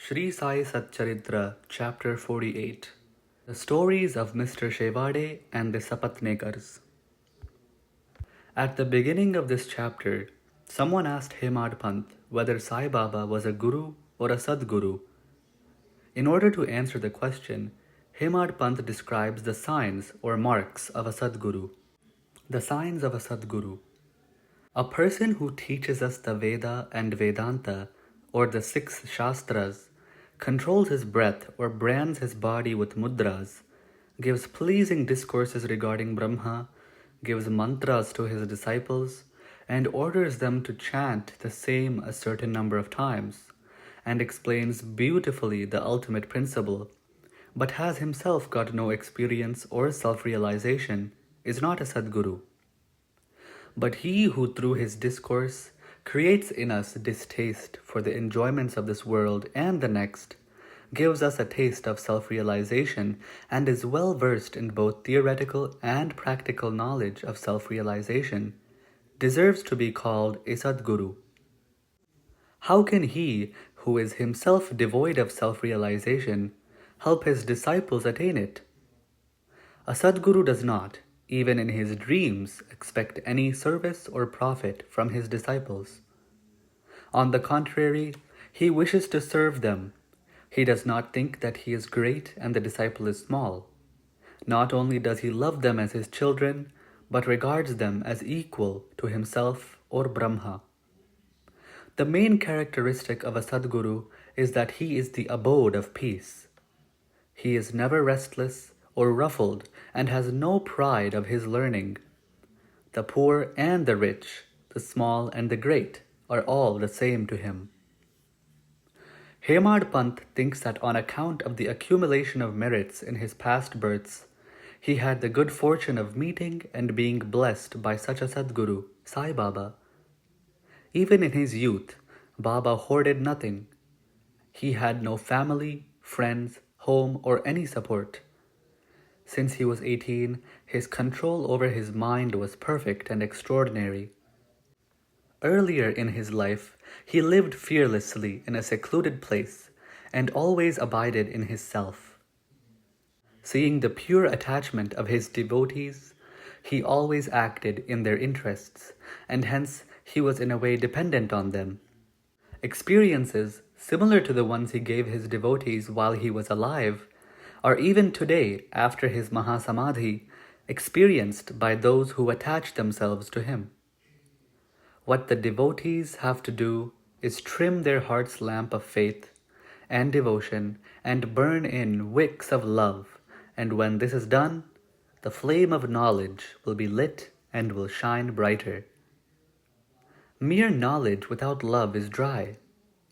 Sri Sai Satcharitra, Chapter 48. The Stories of Mr. Shevade and the Sapatnekars. At the beginning of this chapter, someone asked Hemad Pant whether Sai Baba was a guru or a Sadguru. In order to answer the question, Hemad Pant describes the signs or marks of a Sadguru. The signs of a Sadguru. A person who teaches us the Veda and Vedanta, or the 6 Shastras, controls his breath or brands his body with mudras, gives pleasing discourses regarding Brahma, gives mantras to his disciples, and orders them to chant the same a certain number of times, and explains beautifully the ultimate principle, but has himself got no experience or self-realization, is not a Sadguru. But he who through his discourse creates in us distaste for the enjoyments of this world and the next, gives us a taste of self-realization, and is well versed in both theoretical and practical knowledge of self-realization, deserves to be called a Sadguru. How can he, who is himself devoid of self-realization, help his disciples attain it? A Sadguru does not, even in his dreams, expect any service or profit from his disciples. On the contrary, he wishes to serve them. He does not think that he is great and the disciple is small. Not only does he love them as his children, but regards them as equal to himself or Brahma. The main characteristic of a Sadguru is that he is the abode of peace. He is never restless or ruffled and has no pride of his learning. The poor and the rich, the small and the great, are all the same to him. Hemad Pant thinks that on account of the accumulation of merits in his past births, he had the good fortune of meeting and being blessed by such a Sadguru, Sai Baba. Even in his youth, Baba hoarded nothing. He had no family, friends, home, or any support. Since he was 18, his control over his mind was perfect and extraordinary. Earlier in his life, he lived fearlessly in a secluded place and always abided in his self. Seeing the pure attachment of his devotees, he always acted in their interests, and hence he was in a way dependent on them. Experiences similar to the ones he gave his devotees while he was alive are even today, after his Mahasamadhi, experienced by those who attach themselves to him. What the devotees have to do is trim their heart's lamp of faith and devotion and burn in wicks of love, and when this is done, the flame of knowledge will be lit and will shine brighter. Mere knowledge without love is dry.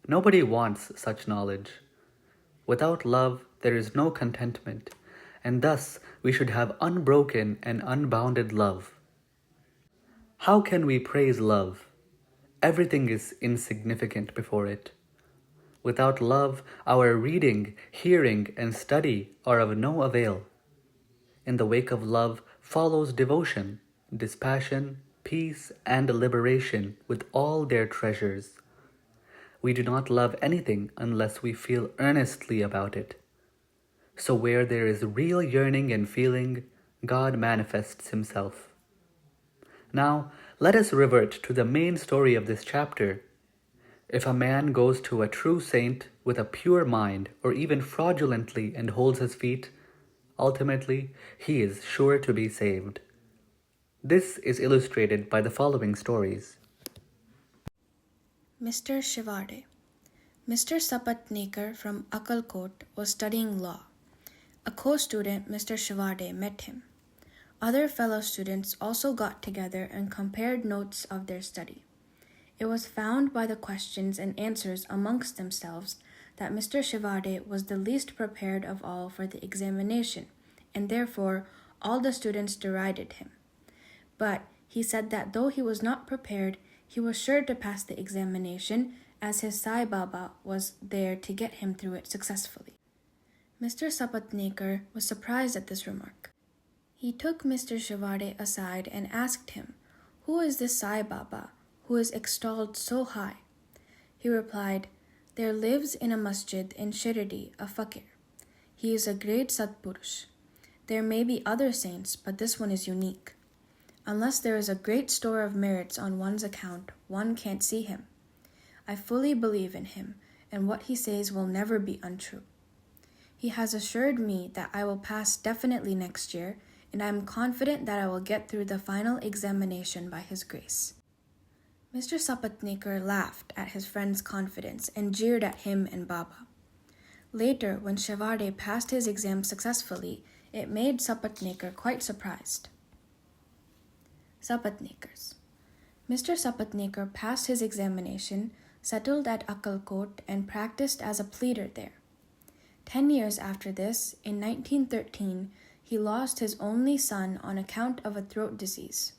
Nobody wants such knowledge. Without love, there is no contentment, and thus we should have unbroken and unbounded love. How can we praise love? Everything is insignificant before it. Without love, our reading, hearing, and study are of no avail. In the wake of love follows devotion, dispassion, peace, and liberation with all their treasures. We do not love anything unless we feel earnestly about it. So where there is real yearning and feeling, God manifests himself. Now, let us revert to the main story of this chapter. If a man goes to a true saint with a pure mind, or even fraudulently and holds his feet, ultimately he is sure to be saved. This is illustrated by the following stories. Mr. Shevade. Mr. Sapatnekar from Akalkot was studying law. A co-student, Mr. Shevade, met him. Other fellow students also got together and compared notes of their study. It was found by the questions and answers amongst themselves that Mr. Shevade was the least prepared of all for the examination, and therefore all the students derided him. But he said that though he was not prepared, he was sure to pass the examination, as his Sai Baba was there to get him through it successfully. Mr. Sapatnekar was surprised at this remark. He took Mr. Shevade aside and asked him, "Who is this Sai Baba, who is extolled so high?" He replied, There lives in a masjid in Shirdi a fakir. He is a great Satpurush. There may be other saints, but this one is unique. Unless there is a great store of merits on one's account, one can't see him. I fully believe in him, and what he says will never be untrue. He has assured me that I will pass definitely next year, and I am confident that I will get through the final examination by his grace. Mr. Sapatnekar laughed at his friend's confidence and jeered at him and Baba. Later, when Shivade passed his exam successfully, it made Sapatnekar quite surprised. Sapatnekars. Mr. Sapatnekar passed his examination, settled at Akkalkot, and practiced as a pleader there. 10 years after this, in 1913, he lost his only son on account of a throat disease.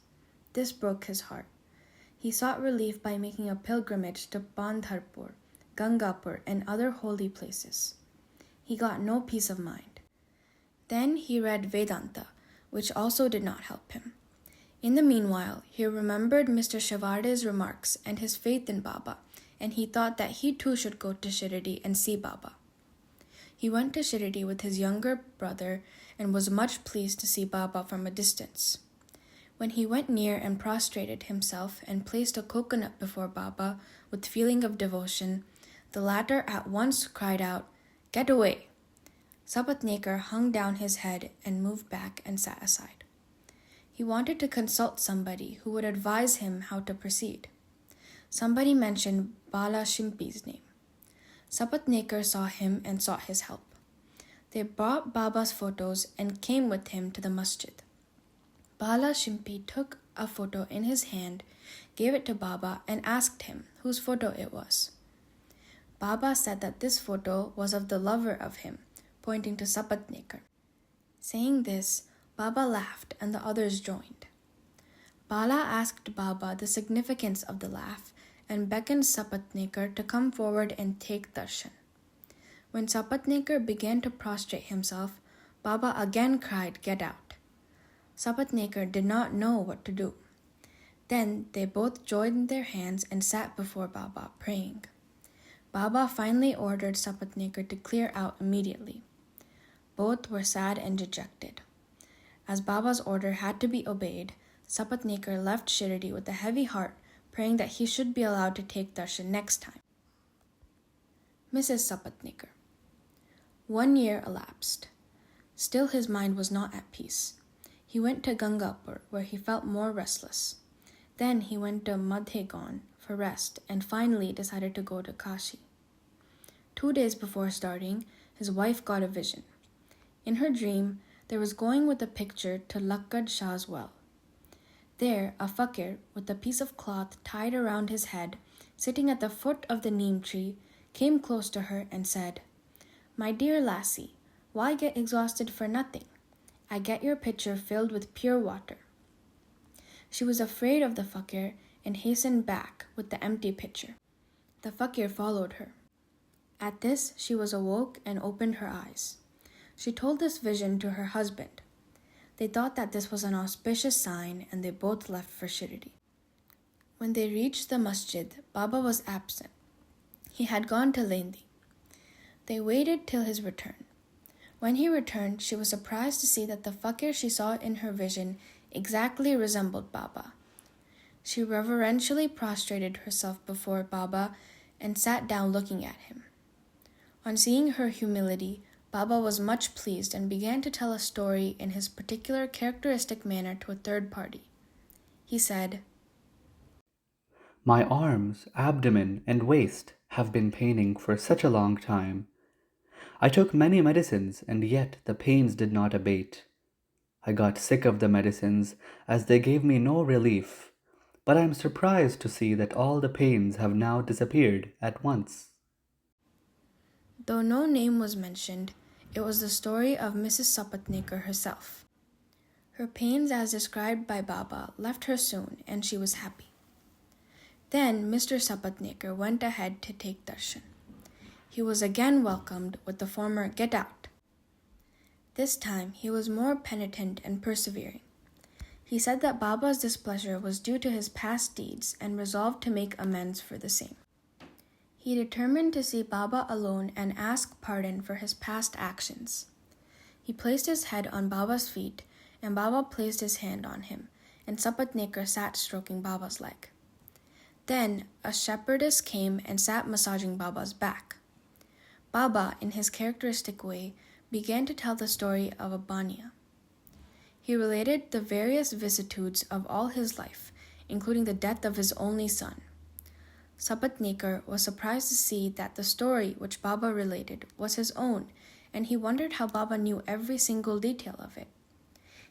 This broke his heart. He sought relief by making a pilgrimage to Pandharpur, Gangapur, and other holy places. He got no peace of mind. Then he read Vedanta, which also did not help him. In the meanwhile, he remembered Mr. Shivade's remarks and his faith in Baba, and he thought that he too should go to Shirdi and see Baba. He went to Shirdi with his younger brother and was much pleased to see Baba from a distance. When he went near and prostrated himself and placed a coconut before Baba with feeling of devotion, the latter at once cried out, "Get away!" Sapatnekar hung down his head and moved back and sat aside. He wanted to consult somebody who would advise him how to proceed. Somebody mentioned Bala Shimpi's name. Sapatnekar saw him and sought his help. They brought Baba's photos and came with him to the masjid. Bala Shimpi took a photo in his hand, gave it to Baba, and asked him whose photo it was. Baba said that this photo was of the lover of him, pointing to Sapatnekar. Saying this, Baba laughed and the others joined. Bala asked Baba the significance of the laugh and beckoned Sapatnekar to come forward and take darshan. When Sapatnekar began to prostrate himself, Baba again cried, "Get out." Sapatnekar did not know what to do. Then they both joined their hands and sat before Baba, praying. Baba finally ordered Sapatnekar to clear out immediately. Both were sad and dejected. As Baba's order had to be obeyed, Sapatnekar left Shirdi with a heavy heart, praying that he should be allowed to take darshan next time. Mrs. Sapatnekar. 1 year elapsed. Still his mind was not at peace. He went to Gangapur, where he felt more restless. Then he went to Madhegaon for rest and finally decided to go to Kashi. 2 days before starting, his wife got a vision. In her dream, there was going with a picture to Lakkad Shah's well. There, a fakir, with a piece of cloth tied around his head, sitting at the foot of the neem tree, came close to her and said, "My dear lassie, why get exhausted for nothing? I get your pitcher filled with pure water." She was afraid of the fakir and hastened back with the empty pitcher. The fakir followed her. At this, she was awoke and opened her eyes. She told this vision to her husband. They thought that this was an auspicious sign, and they both left for Shirdi. When they reached the masjid, Baba was absent. He had gone to Lendi. They waited till his return. When he returned, she was surprised to see that the fakir she saw in her vision exactly resembled Baba. She reverentially prostrated herself before Baba and sat down looking at him. On seeing her humility, Baba was much pleased and began to tell a story in his particular characteristic manner to a third party. He said, "My arms, abdomen, and waist have been paining for such a long time. I took many medicines, and yet the pains did not abate. I got sick of the medicines, as they gave me no relief, but I am surprised to see that all the pains have now disappeared at once." Though no name was mentioned, it was the story of Mrs. Sapatnekar herself. Her pains as described by Baba left her soon, and she was happy. Then Mr. Sapatnekar went ahead to take darshan. He was again welcomed with the former "Get out." This time he was more penitent and persevering. He said that Baba's displeasure was due to his past deeds and resolved to make amends for the same. He determined to see Baba alone and ask pardon for his past actions. He placed his head on Baba's feet, and Baba placed his hand on him, and Sapatnekar sat stroking Baba's leg. Then a shepherdess came and sat massaging Baba's back. Baba, in his characteristic way, began to tell the story of a banya. He related the various vicissitudes of all his life, including the death of his only son. Sapatnekar was surprised to see that the story which Baba related was his own, and he wondered how Baba knew every single detail of it.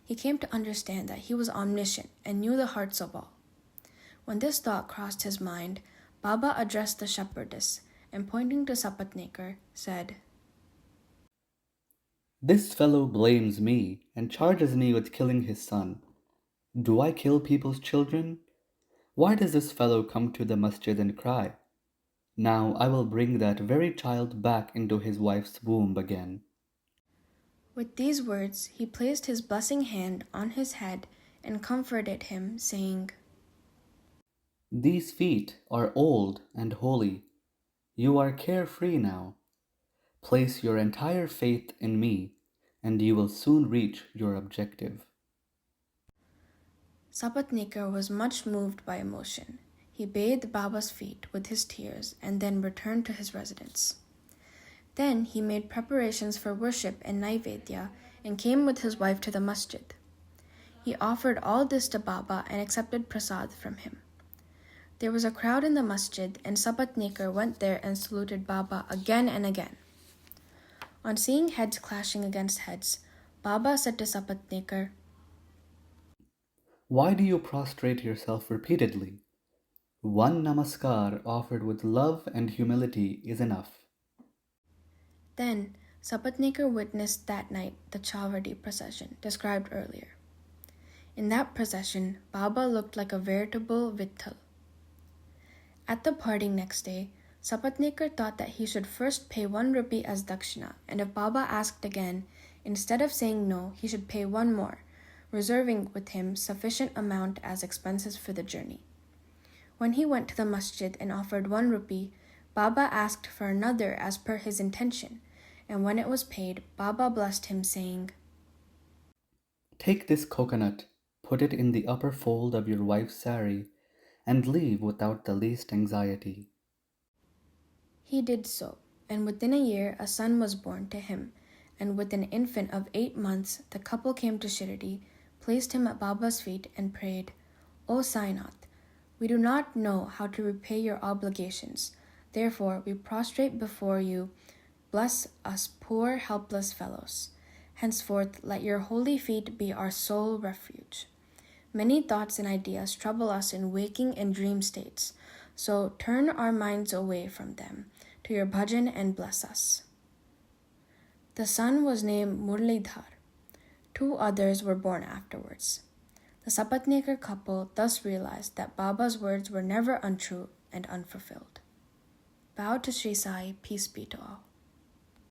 He came to understand that he was omniscient and knew the hearts of all. When this thought crossed his mind, Baba addressed the shepherdess and, pointing to Sapatnekar, said, "This fellow blames me and charges me with killing his son. Do I kill people's children? Why does this fellow come to the masjid and cry? Now I will bring that very child back into his wife's womb again." With these words, he placed his blessing hand on his head and comforted him, saying, "These feet are old and holy. You are carefree now. Place your entire faith in me, and you will soon reach your objective." Sapatnekar was much moved by emotion. He bathed Baba's feet with his tears and then returned to his residence. Then he made preparations for worship and Naivedya and came with his wife to the masjid. He offered all this to Baba and accepted prasad from him. There was a crowd in the masjid, and Sapatnekar went there and saluted Baba again and again. On seeing heads clashing against heads, Baba said to Sapatnekar, "Why do you prostrate yourself repeatedly? One namaskar offered with love and humility is enough." Then Sapatnekar witnessed that night the Chavardi procession described earlier. In that procession, Baba looked like a veritable Vitthal. At the parting next day, Sapatnekar thought that he should first pay 1 rupee as dakshina, and if Baba asked again, instead of saying no, he should pay 1 more, reserving with him sufficient amount as expenses for the journey. When he went to the masjid and offered 1 rupee, Baba asked for another as per his intention, and when it was paid, Baba blessed him, saying, "Take this coconut, put it in the upper fold of your wife's sari, and leave without the least anxiety." He did so, and within a year a son was born to him, and with an infant of 8 months the couple came to Shirdi, placed him at Baba's feet, and prayed, "O Sainath, we do not know how to repay your obligations. Therefore we prostrate before you. Bless us poor helpless fellows. Henceforth let your holy feet be our sole refuge. Many thoughts and ideas trouble us in waking and dream states, so turn our minds away from them to your bhajan and bless us." The son was named Murlidhar. 2 others were born afterwards. The Sapatnekar couple thus realized that Baba's words were never untrue and unfulfilled. Bow to Sri Sai, peace be to all.